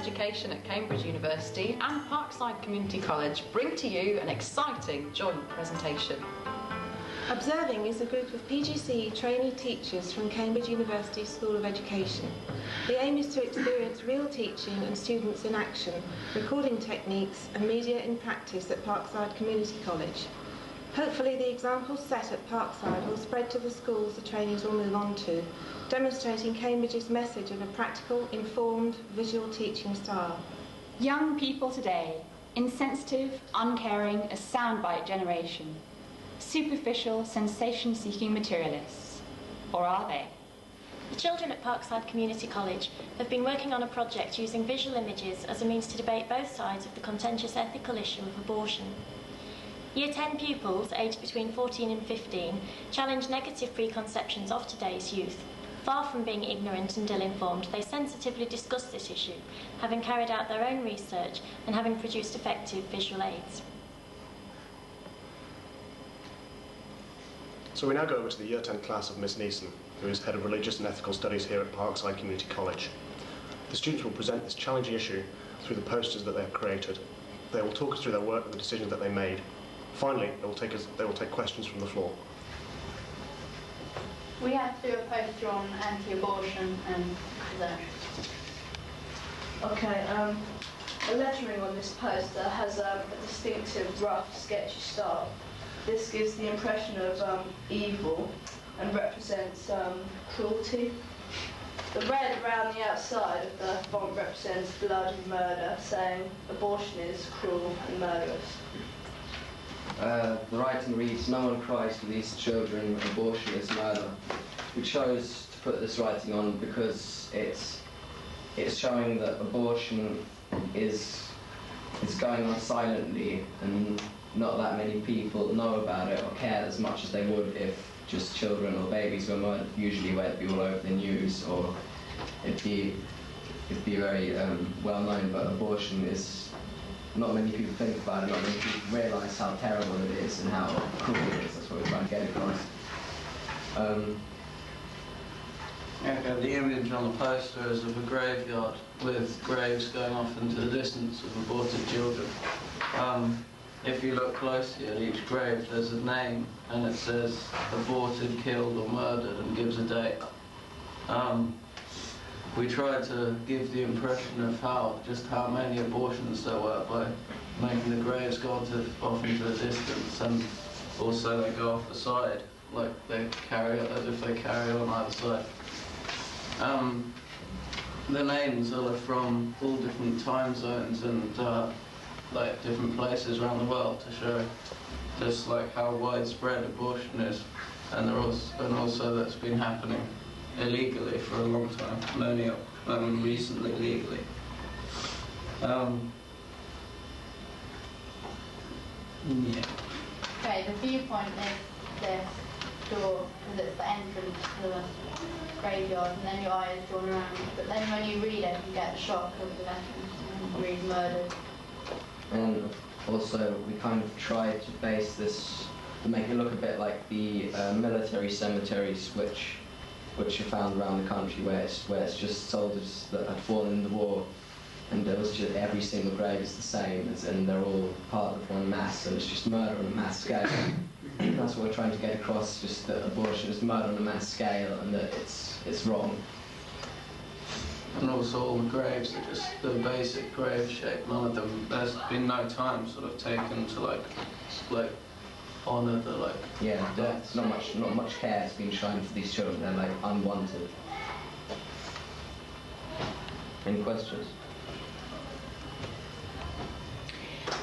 Education at Cambridge University and Parkside Community College bring to you an exciting joint presentation. Observing is a group of PGCE trainee teachers from Cambridge University School of Education. The aim is to experience real teaching and students in action, recording techniques and media in practice at Parkside Community College. Hopefully the examples set at Parkside will spread to the schools the trainees will move on to, demonstrating Cambridge's message of a practical, informed, visual teaching style. Young people today, insensitive, uncaring, a soundbite generation. Superficial, sensation-seeking materialists. Or are they? The children at Parkside Community College have been working on a project using visual images as a means to debate both sides of the contentious ethical issue of abortion. Year 10 pupils, aged between 14 and 15, challenge negative preconceptions of today's youth. Far from being ignorant and ill-informed, they sensitively discuss this issue, having carried out their own research and having produced effective visual aids. So we now go over to the Year 10 class of Miss Neeson, who is Head of Religious and Ethical Studies here at Parkside Community College. The students will present this challenging issue through the posters that they have created. They will talk us through their work and the decisions that they made. Finally, they will take questions from the floor. We had to do a poster on anti-abortion and conservation. Okay, the lettering on this poster has a distinctive, rough, sketchy style. This gives the impression of evil and represents cruelty. The red around the outside of the font represents blood and murder, saying abortion is cruel and murderous. The writing reads, "No one cries for these children, abortion is murder." We chose to put this writing on because it's showing that abortion is going on silently, and not that many people know about it or care as much as they would if just children or babies were murdered. Usually where it'd be all over the news or it'd be very well known, but abortion is, not many people think about it, not many people realise how terrible it is and how cruel it is. That's what we're trying to get across. Okay, the image on the poster is of a graveyard with graves going off into the distance of aborted children. If you look closely at each grave, there's a name and it says aborted, killed or murdered and gives a date. We tried to give the impression of just how many abortions there were by making the graves go off into the distance, and also they go off the side, like they carry as if they carry on either side. The names are from all different time zones and like different places around the world to show just like how widespread abortion is, and also that's been happening illegally for a long time, and only recently legally. Yeah. Okay, the viewpoint is this door, because it's the entrance to the graveyard, and then your eye is drawn around. But then when you read it, you get the shock of the letters and read murdered. And also we kind of tried to base this, to make it look a bit like the military cemeteries which are found around the country, where it's just soldiers that had fallen in the war, and it was just every single grave is the same, and they're all part of one mass, and it's just murder on a mass scale. That's what we're trying to get across, just that abortion is murder on a mass scale, and that it's wrong. And also all the graves are just the basic grave shape. None of them, there's been no time sort of taken to like honour the deaths. Not much care has been shown for these children. They're like unwanted. Any questions?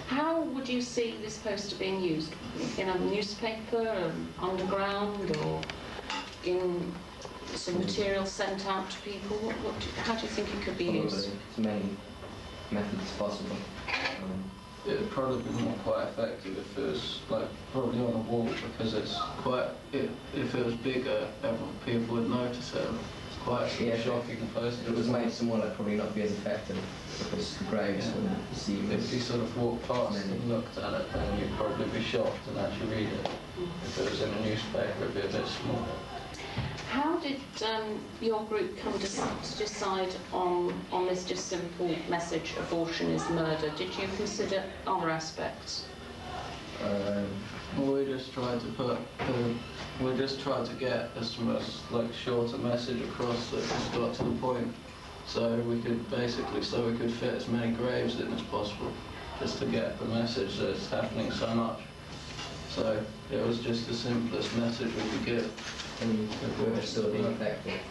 How would you see this poster being used? In a newspaper, underground, or in some material sent out to people? How do you think it could be used? As many methods as possible. It would probably be quite effective if it was probably on a wall, because it's if it was bigger, people would notice it. It's quite shocking poster. If it was made smaller, it'd probably not be as effective, because the graves wouldn't see it. If you sort of walked past and looked at it, then you'd probably be shocked and actually read it. If it was in a newspaper, it'd be a bit smaller. How did did your group come to decide on this just simple message, abortion is murder? Did you consider other aspects? We just tried to get a shorter message across that just got to the point, so we could fit as many graves in as possible, just to get the message that it's happening so much. So it was just the simplest message we could give, and it was still being effective.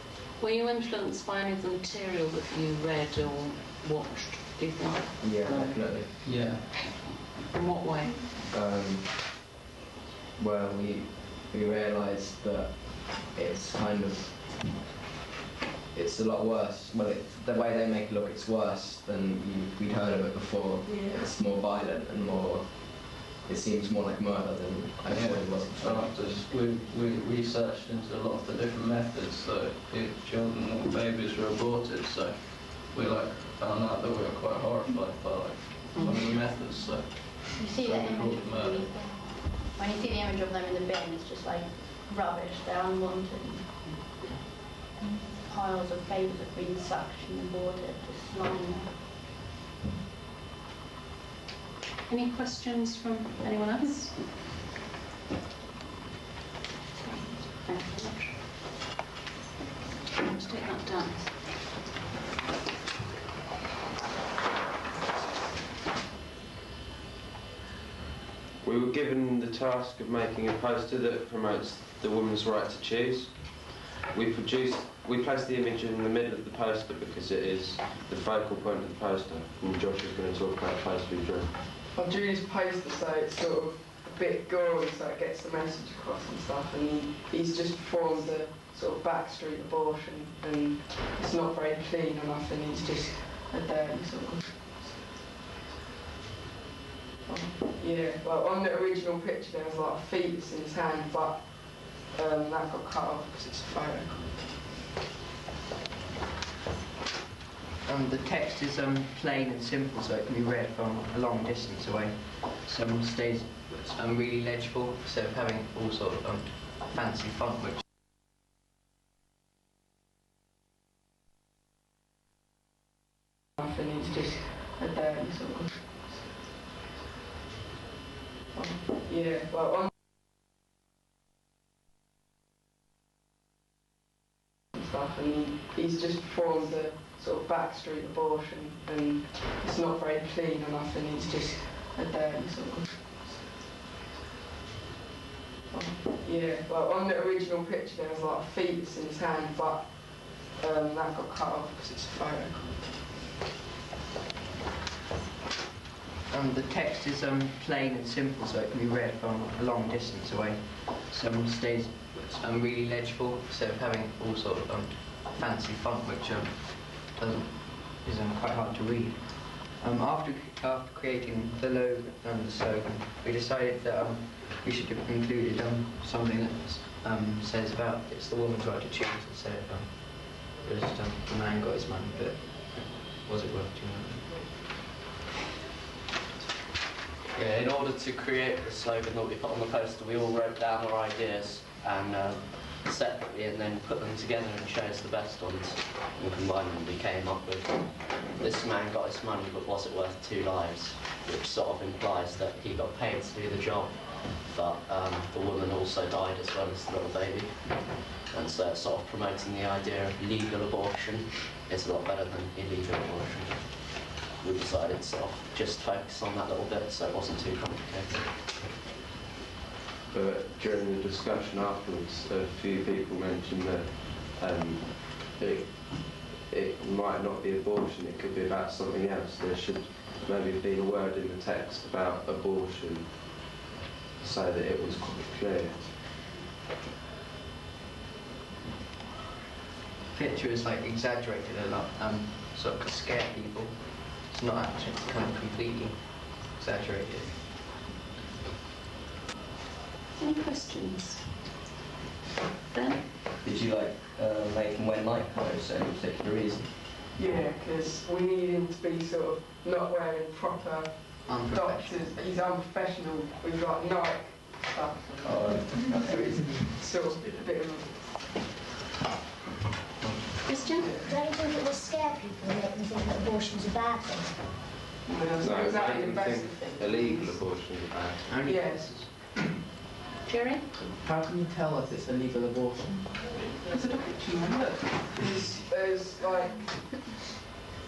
Were you influenced by any of the material that you read or watched, do you think? Yeah, definitely. Yeah. In what way? Well, we realised that it's it's a lot worse. Well, the way they make it look, it's worse than we'd heard of it before. Yeah. It's more violent and more. It seems more like murder than I thought it was. We researched into a lot of the different methods that children or babies were aborted. So we found out that we were quite horrified by some of the methods. So you see the image when you see the image of them in the bin, it's just like rubbish. They're unwanted. Piles of babies have been suctioned and aborted, just lying there. Any questions from anyone else? Thank you very much. Let's take that down. We were given the task of making a poster that promotes the woman's right to choose. We placed the image in the middle of the poster because it is the focal point of the poster, and Josh is going to talk about the poster we drew. I drew this poster so it's sort of a bit gory, so it gets the message across and stuff, and he's just performed a sort of backstreet abortion, and it's not very clean or nothing, he's just a dirty sort of... Yeah, well, on the original picture there was like a fetus in his hand, but that got cut off because it's a photo. The text is plain and simple, so it can be read from a long distance away. Some stays really legible, instead of having all sort of fancy font, which nothing, he's just a dirty sort of... Yeah, well, on stuff, and he's just performed a sort of backstreet abortion, and it's not very clean or nothing, he's just a dirty sort of... Yeah, well, on the original picture there was like a fetus in his hand, but that got cut off because it's a photo. the text is plain and simple, so it can be read from a long distance away. Some stays really legible, instead of having all sort of fancy font, which is quite hard to read. After creating the logo and the slogan, we decided that we should have included something that says about it's the woman's right to choose, instead of just the man got his money, but was it worth too much? Yeah, in order to create the slogan that we put on the poster, we all wrote down our ideas and separately, and then put them together and chose the best ones. And combined them, we came up with "This man got his money, but was it worth 2 lives?" which sort of implies that he got paid to do the job, but the woman also died as well as the little baby. And so it's sort of promoting the idea of legal abortion is a lot better than illegal abortion. We decided to sort of just focus on that little bit so it wasn't too complicated. But during the discussion afterwards, a few people mentioned that it might not be abortion, it could be about something else. There should maybe be a word in the text about abortion so that it was quite clear. The picture is exaggerated a lot, sort of scare people. It's not actually kind of completely exaggerated. Any questions? Ben? Did you make him wear night clothes for any particular reason? Yeah, because we need him to be sort of not wearing proper doctors. He's unprofessional with night stuff. Oh, that's the reason. Sort of a bit of think it will scare people and make them think that abortion's a bad thing? No, exactly I the think thing. illegal abortion is bad. Yes. Jerry? How can you tell if it's a legal abortion? There's a picture, look. There's like,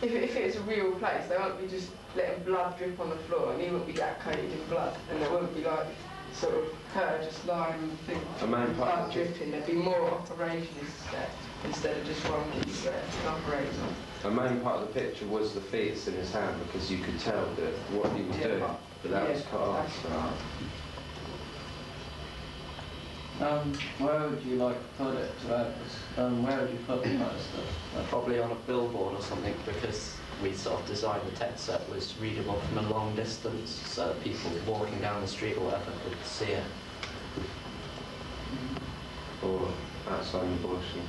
if it's a real place, they won't be just letting blood drip on the floor, and he won't be that coated in blood, and there won't be like sort of her just lying on the thing, The main part blood dripping. There'd be more operations there instead of just one piece there to operate on. The main part of the picture was the fetus in his hand because you could tell that what he was doing, but that was cut off. Where would you like to put it? Where would you put the poster? Probably on a billboard or something, because we sort of designed the text so it was readable from a long distance, so that people walking down the street or whatever could see it. Or outside an abortion.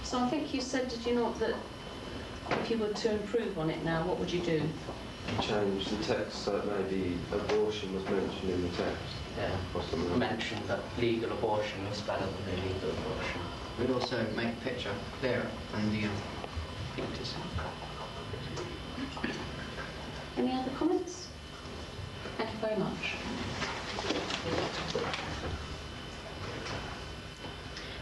So I think you said, did you not, that if you were to improve on it now, what would you do? Change the text so that maybe abortion was mentioned in the text. Yeah, Possibly. mention that legal abortion is better than illegal abortion. We'd also make the picture clearer and the fetus. Any other comments? Thank you very much.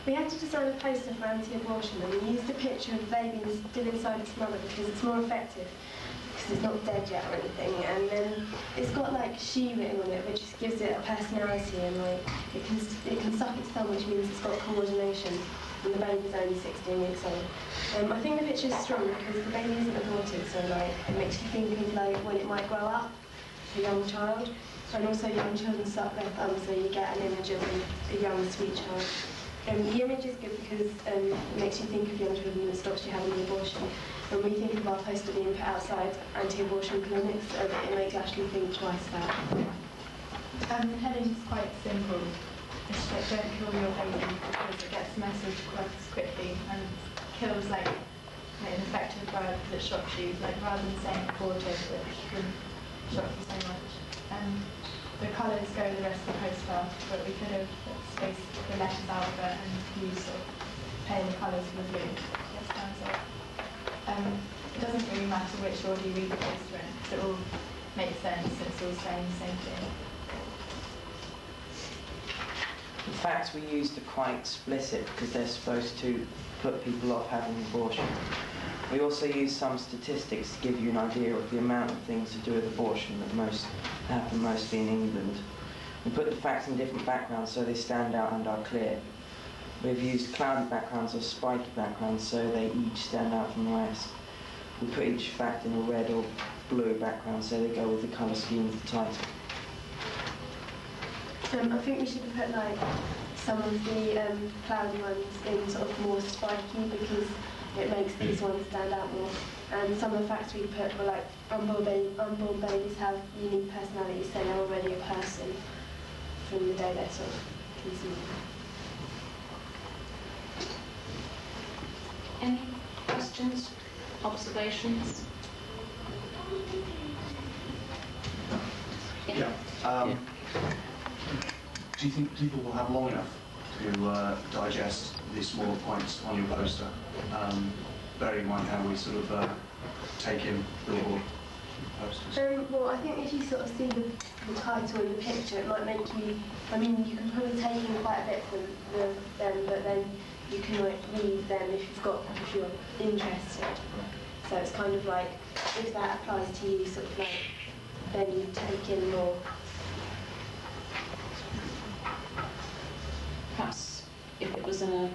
We had to design a poster for anti-abortion, and we used a picture of the baby still inside its mother because it's more effective, because it's not dead yet or anything. And then it's got like she written on it, which just gives it a personality, and like it can suck its thumb, which means it's got coordination. And the baby's only 16 weeks old. I think the picture's strong because the baby isn't aborted, so like it makes you think of like when it might grow up, a young child, and also young children suck their thumb, so you get an image of a young sweet child. The image is good because it makes you think of young children and stops you having an abortion. And we think of our poster being put outside anti-abortion clinics, so that it makes you actually think twice about it. The heading is quite simple. It's like, don't kill your baby, because it gets the message across quickly and kills like an infected bird because it shocks you, like rather than saying aborted, which can shock you so much. The colours go with the rest of the poster, but we could have spaced the letters out of it and used sort of pale the colours for the blue. It stands up. It doesn't really matter which order you read the poster in, because it all makes sense, it's all saying the same thing. The facts we used are quite explicit because they're supposed to put people off having an abortion. We also use some statistics to give you an idea of the amount of things to do with abortion that happen mostly in England. We put the facts in different backgrounds so they stand out and are clear. We've used cloudy backgrounds or spiky backgrounds so they each stand out from the rest. We put each fact in a red or blue background so they go with the colour scheme of the title. I think we should have put like some of the cloudy ones in sort of more spiky because it makes these ones stand out more. And some of the facts we put were like unborn babies have unique personalities, so they're already a person from the day they're sort of conceived. Any questions, observations? Yeah. Do you think people will have long enough to digest these smaller points on your poster? Bearing in mind how we sort of take in billboard posters. Well, I think if you sort of see the title in the picture, it might make you. I mean, you can probably take in quite a bit from them, but then you can like read them if you're interested. So it's kind of like if that applies to you, sort of like then you take in more. Perhaps if it was in a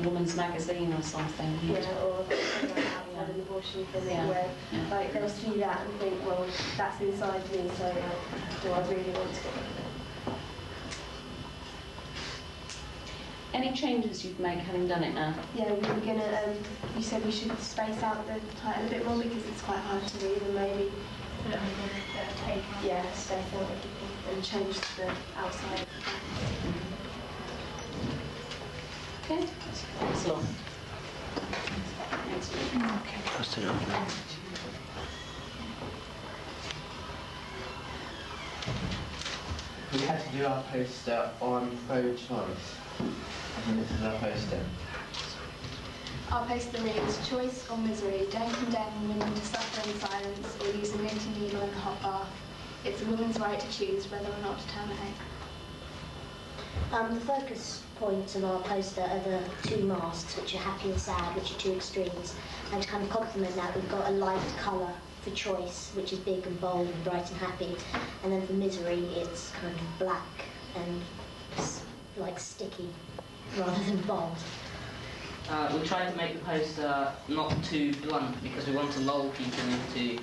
woman's magazine or something. Yeah, or something like outside an abortion clinic where like they'll see that and think, well, that's inside me, so like, do I really want to get it? Any changes you've made having done it now? Yeah, we were gonna. You said we should space out the title a bit more because it's quite hard to read, and maybe space out and change the outside. Okay. Excellent. Okay, trust it up now. We had to do our poster on pro-choice. I think this is our poster. Our poster reads, choice or misery, don't condemn women to suffer in silence or use a knitting needle in a hot bath. It's a woman's right to choose whether or not to terminate. The focus points of our poster are the two masks, which are happy and sad, which are two extremes. And to kind of complement that, we've got a light colour for choice, which is big and bold and bright and happy. And then for misery, it's kind of black and like sticky rather than bold. We tried to make the poster not too blunt because we want to lull people into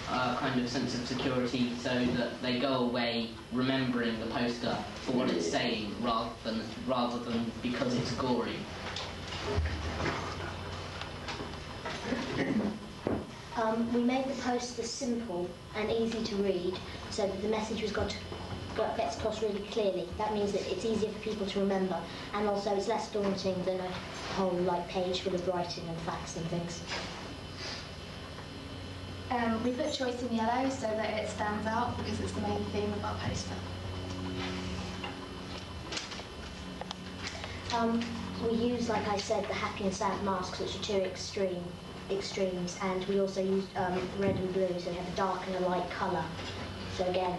a kind of sense of security so that they go away remembering the poster for what it's saying rather than because it's gory. We made the poster simple and easy to read so that the message gets across really clearly. That means that it's easier for people to remember, and also it's less daunting than a whole page full of writing and facts and things. We put choice in yellow so that it stands out because it's the main theme of our poster. We use, like I said, the happy and sad masks, which are two extremes, and we also used red and blue, so we have a dark and a light colour. So again,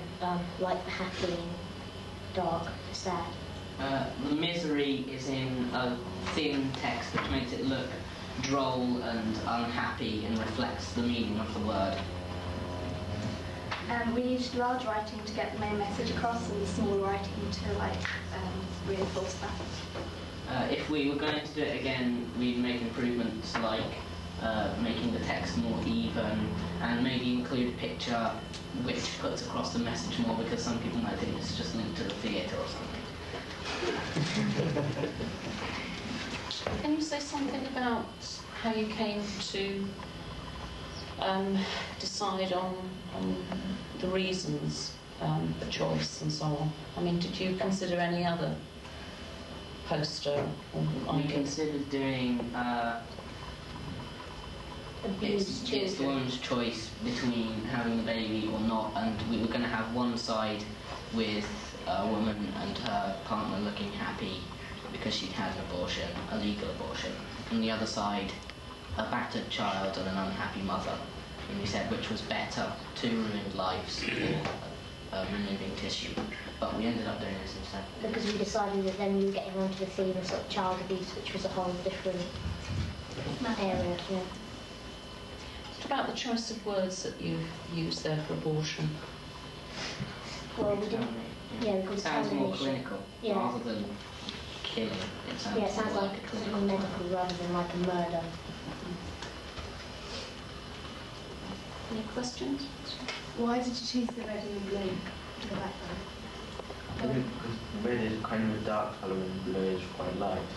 light for happy and dark for sad. The misery is in a thin text which makes it look droll and unhappy and reflects the meaning of the word. We used large writing to get the main message across and small writing to reinforce that. If we were going to do it again, we'd make improvements like making the text more even and maybe include a picture which puts across the message more, because some people might think it's just linked to the theatre or something. Can you say something about how you came to decide on the reasons for choice and so on? I mean, did you consider any other poster? We considered doing it's the woman's choice between having a baby or not, and we were going to have one side with a woman and her partner looking happy because she'd had an abortion, a legal abortion, and the other side a battered child and an unhappy mother. And we said which was better, 2 ruined lives or removing tissue. But we ended up doing this instead. Because we decided that then we were getting onto the theme of sort of child abuse, which was a whole different area. Yeah. What about the choice of words that you've used there for abortion? Well, we didn't. Yeah, because it sounds more clinical rather than killing. It sounds like something medical rather than like a murder. Any questions? Why did you choose the red and the blue to the background? Because red is kind of a dark colour and blue is quite light.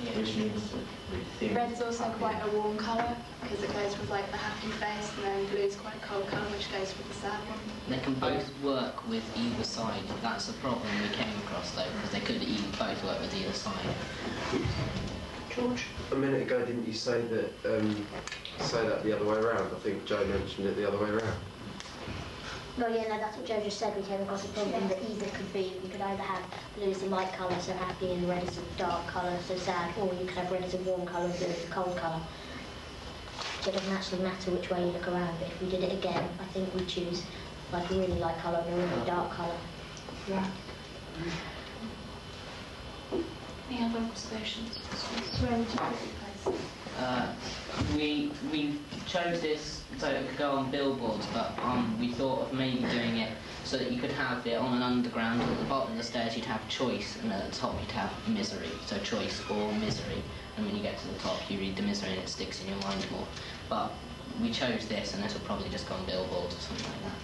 Yeah. Which means that the theme. Red's also quite a warm colour because it goes with like the happy face, and then blue's quite a cold colour which goes with the sad one. They can both work with either side. That's the problem we came across though, because they could even both work with either side. George? A minute ago, didn't you say that the other way around? I think Joe mentioned it the other way around. No, yeah, no, that's what Joe just said. We came across a problem that either could be, we could either have blue as a light colour, so happy, and red as a dark colour, so sad, or you could have red as a warm colour, blue as a cold colour. So it doesn't actually matter which way you look around, but if we did it again, I think we'd choose like a really light colour and a really dark colour. Yeah. Any other observations? Where would you put the poster? We chose this so it could go on billboards, but we thought of maybe doing it so that you could have it on an underground. At the bottom of the stairs you'd have choice, and at the top you'd have misery. So choice or misery. And when you get to the top you read the misery and it sticks in your mind more. But we chose this, and this will probably just go on billboards or something like that.